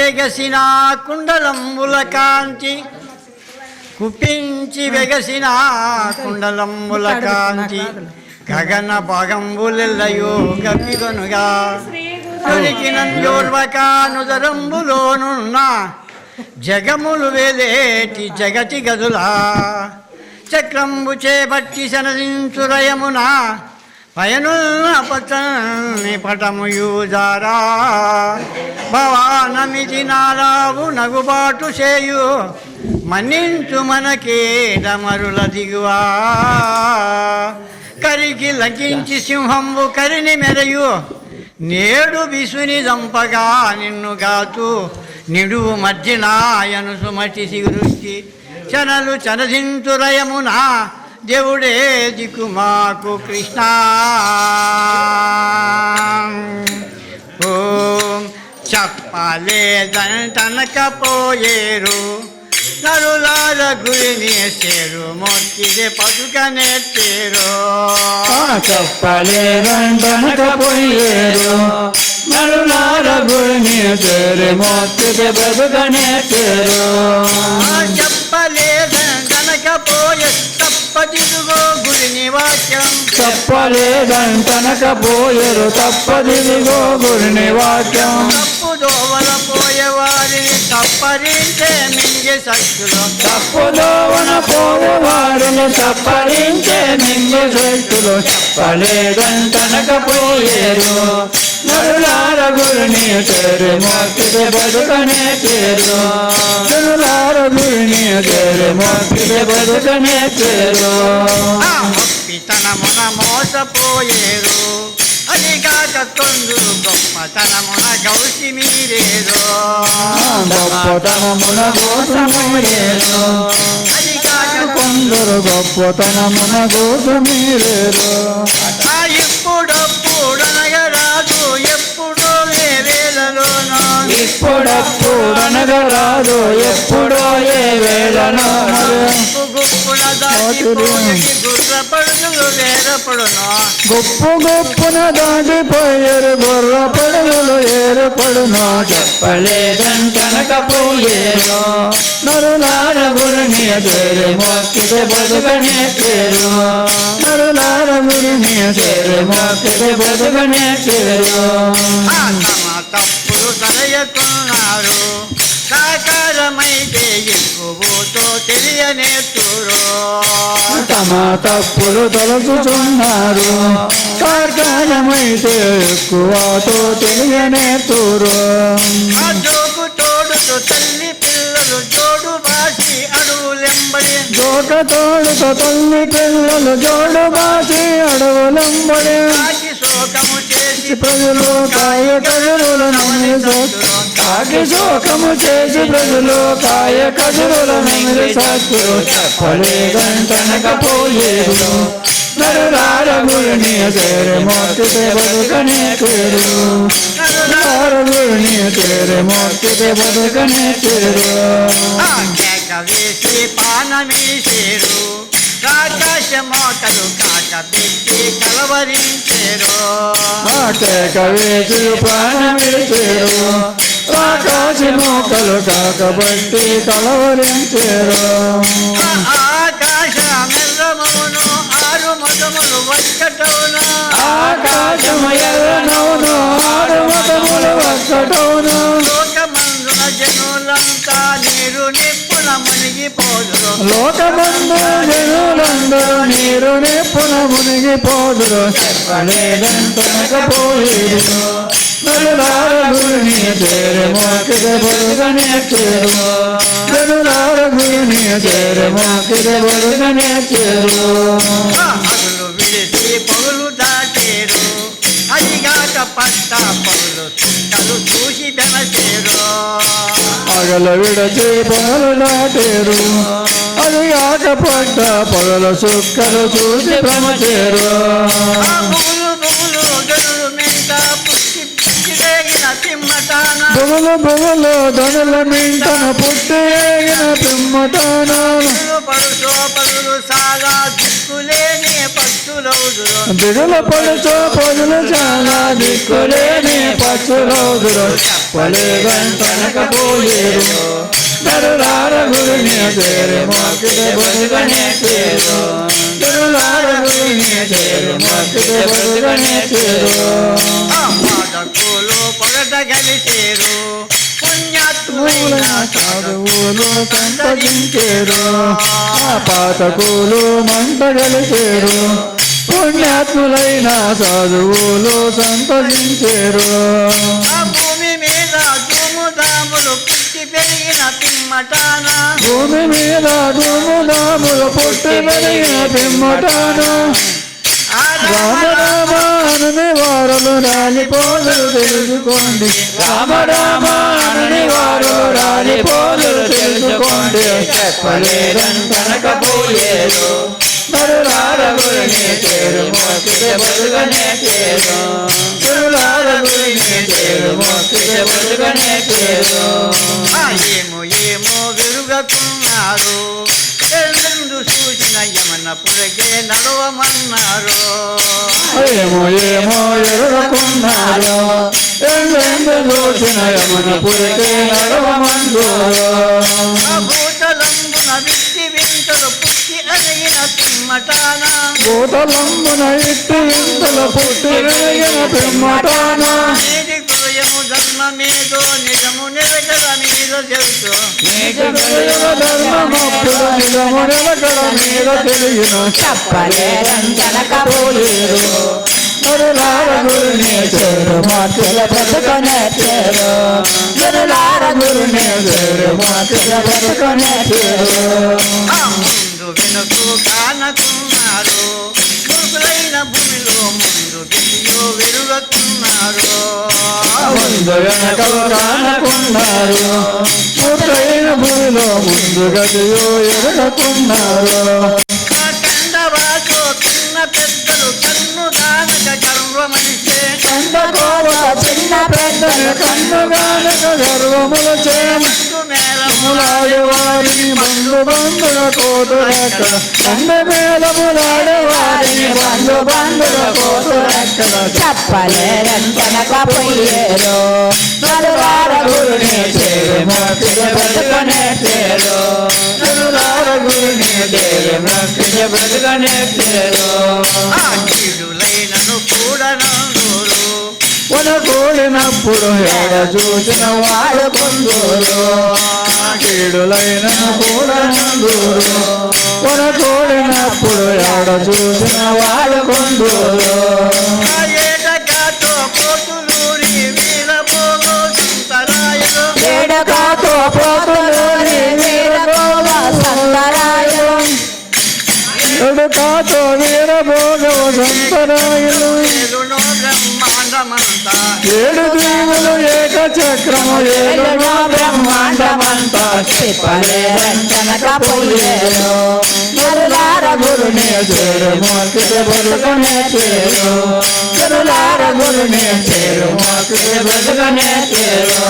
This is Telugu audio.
వెగసిన కుండలంబుల కాంతి కుపించి వెగసిన కుండలంబుల కాంతి గగన భాగంబులెల్లయో గప్పిగనుగా కలికినంజోర్వకానుదరంబులోనున్న జగములు వేలేటి జగతి గదులా చక్రంబు చేపట్టి సనదించురయమున పయనున్న పచ్చని పటము యూజారా భవానమిది నారావు నగుబాటు చేయు మన్నించు మనకేడమరుల దిగువా కరికి లకించి సింహంబు కరిని మెరయు నేడు విసుని దంపగా నిన్ను గాతు నిడువు మధ్యనాయను సుమతి సిగురుచి చనలు చనదింతురయమున దేవుడే దిక్కు మాకు కృష్ణ ఓం చెప్పలేదంటనకపోయేరు నరులార గురిని సేరు మొక్కిదే పదుకనెత్తేరు చెప్పలేదంటనకపోయేరు నరులార గురిని సేరు మొక్కిదే పదుకనెత్తేరు చెప్పలేదంటనకపోయే తప్పదిగో గురిని వాక్యం చెప్పలేదంటనకపోయేరు తప్పదిగో గురిని వాక్యం తప్పుదోవల పోయేవారిని తప్పరించే మింగే శక్తులు తప్పుదోవన పోయేవారిని తప్పరించే మింగే శక్తులు చెప్పలేదంటనకపోయేరు నరులార గురిని చేరు మొక్కిదే బతుకనే చేరు నరులార గురిని చేరు మొక్కిదే బతుకనే చేరు పితనమున మోసపోయేరు అది కాక కొందరు గొప్పతనమున గౌసి మీరేరు గొప్పతనమున గోసమీరేరు అది కాక కొందరు గొప్పతనమున గోసమీరేరు ఇప్పుడప్పుడనగరాదు ఎప్పుడో వేళలోనో ఇప్పుడప్పుడనగరాదు ఎప్పుడో ఏ వేళనో గుప్పున దాటిపోయి గుర్రపడులు వేరపడును గొప్పు గొప్పున దాటిపోయేరు గొర్ర పడుగులు ఏర్పడును చెప్పలేదంటనకపోయేరు నరులార గురిని చేరు మొక్కిదే బతుకనే చేరు నరులార గురిని చేరు మొక్కిదే బతుకనే చేరు తమ తప్పులు తలయకున్నారు సాకారమైతే ఎక్కువతో తెలియనేతురు తమ తప్పులు తొలగుతున్నారు సాకారమైతే ఎక్కువతో తెలియనేతురు జోకు తోడుతో తల్లి పిల్లలు జోడు బాసి అడవులెంబడి జోక తోడుతో తల్లి పిల్లలు జోడు బాసి అడవులంబడి కాకి శోకము చేసి ప్రజలు కాయ కజరులను కాకి శోకము చేసి ప్రజలు కాయ కజరులను సాక్షులు చెప్పలేదంటనకపోయేరు నరులార గురిని చేరు మొక్కిదే బతుకనే చేరు నరులార గురిని చేరు మొక్కిదే బతుకనే చేరు కేక వేసి పానమీసేరు ఆకాశ మోకలు కాక పెట్టి కలవరించేరు కవేసి ప్రాణమిడిచేరు ఆకాశ మోకలు కాకబట్టి కలవరించేరు ఆకాశ మెల్లమవును ఆరు మదములు ఒక్కటవును ఆకాశము ఎర్రనవును ఆరు మతములు ఒక్కటవును లోకమందున జనులంతా నీరు నిప్పున మునిగిపోదురు లోకమందు జనులందరూ నీరు నిప్పున మునిగిపోదురు చెప్పలేదంటనకపోయేరు నరులార గురిని చేరు మొక్కిదే బతుకనే చేరు నరులార గురిని చేరు మొక్కిదే బతుకనే చేరు అగులు విడిసి పగులు దాటేరు అదిగాక పట్ట పగులు చుక్కలు చూసి బెనచేరు పగలు విడచి పగలు దాటేరు అది కాక పడ్డ పగలు చుక్కలు చూసి భ్రమచేరు పువ్వులు పువ్వులు గరుడు మెంట పుట్టి పుట్టిరేగిన తిమ్మటాన బొగలు బొగలు ధనుల మింటన పుట్టేగిన పిమ్మటాన పరుసో పరులు సాగా దిక్కులేని పట్టు పశువులౌదురు దిగులు పడుచు పొదులు చాలా దిక్కులేని పచ్చులౌదురు చెప్పలేదంటనకపోయేరు నరులార గురుని చేరి మొక్కితే బతుకనే చేరు నరులార గురుని చేరి మొక్కితే బతుకనే చేరు ఆ పాఠకులు పొగట కలిసేరు పుణ్యాత్ములైన సాధువులు సంతరించేరు ఆ పాతకులు మంట గలిచేరు పుణ్యాత్ములైన సాధువులు సంతరించేరు ఆ భూమి మీద ధూముధాములు పుట్టి పెరిగిన పిమ్మటాన భూమి మీద ధూముధాములు పుట్టి పెరిగిన పిమ్మటాను ఆ రామ రామ అనని వారులు రాలిపోదురు తెలుసుకోండి రామ రామ అనని వారులు రాలిపోదురు తెలుసుకోండి చెప్పలేదంటనకపోయేరు నరులార గురుని చేరు మొక్కితే బతుకనే చేరు నరులార గురుని చేరు మొక్కితే బతుకనే చేరు ఆ ఏమో ఏమో విరుగకున్నారు ఎందు చూసిన యమన పురగే నడవమన్నారు ఏమో ఏమో ఎరుకున్నారు ఎందెందు చూసిన యమున పురికే నడవమందూరు ఆ భూతలంబున విట్టి వింతలు పుట్టి అరిగిన పిమ్మటాన భూతలంబున ఇట్టి వింతల పుట్టి వెలిగిన పిమ్మటాన నేటి హృదయము ధర్మమేదో నిజము నిరగల మీద తెలుసు నీటి కలియుగ ధర్మమప్పుడు నిజము నిలకడ మీద తెలియను చెప్పలేరంటనకపోయేరు నరులార గురుని చేరు మాటల బ్రతుకనే చేరు నరులార గురుని చేరు మాటల బ్రతుకనే చేరు ఆ ముందు వెనుకు కానకున్నారు మురుగులైన భూమిలో ముందు గిలియో విరుగకున్నారు ముందు వెనకలు కానకున్నారు పూర్తయిన భూమిలో ముందు గదియో ఎరగకున్నారు కండవాతో చిన్న పెద్దలు కన్ను దానక గర్వమనిసే చిన్న పెద్దలు కన్నుగానక గర్వముల మందు మేళము ములాడే వారిని బంధు బంధుల కోతులెక్కడ కండ మేళములాడే వారిని బంధు బంధుల కోతులెక్కడ చెప్పలేరంటనకపోయేరు నరులార గురుని చేరు మొక్కితే బతుకనే చేరు నరులార గురుని చేరు మొక్కితే బతుకనే చేరు ఆ కీడులైనను కూడా నందూరు మన కూడినప్పుడు ఎడ చూసిన వాడు కొందూరు కీడులైన కూడా నందూరు మన కూడినప్పుడు ఎడ చూసిన వాడు కొందూరు ఆ ఏటగాతో పోతులూరి వీరపోగో సంతరాయలు వేడకాతో పోతులూరి వీరగోవ సంతరాయు ఎడుకాతో వీరభోగవ సంతరాయులు ఏలునో బ్రహ్మాండమంతా ఏడు దీవులు ఏక చక్రము ఏలునో బ్రహ్మాండమంతా చెప్పలేరంటనకపోయేరు నరులార గురుని చేరు మొక్కితే బతుకనే చేరు నరులార గురుని చేరు మొక్కితే బతుకనే చేరు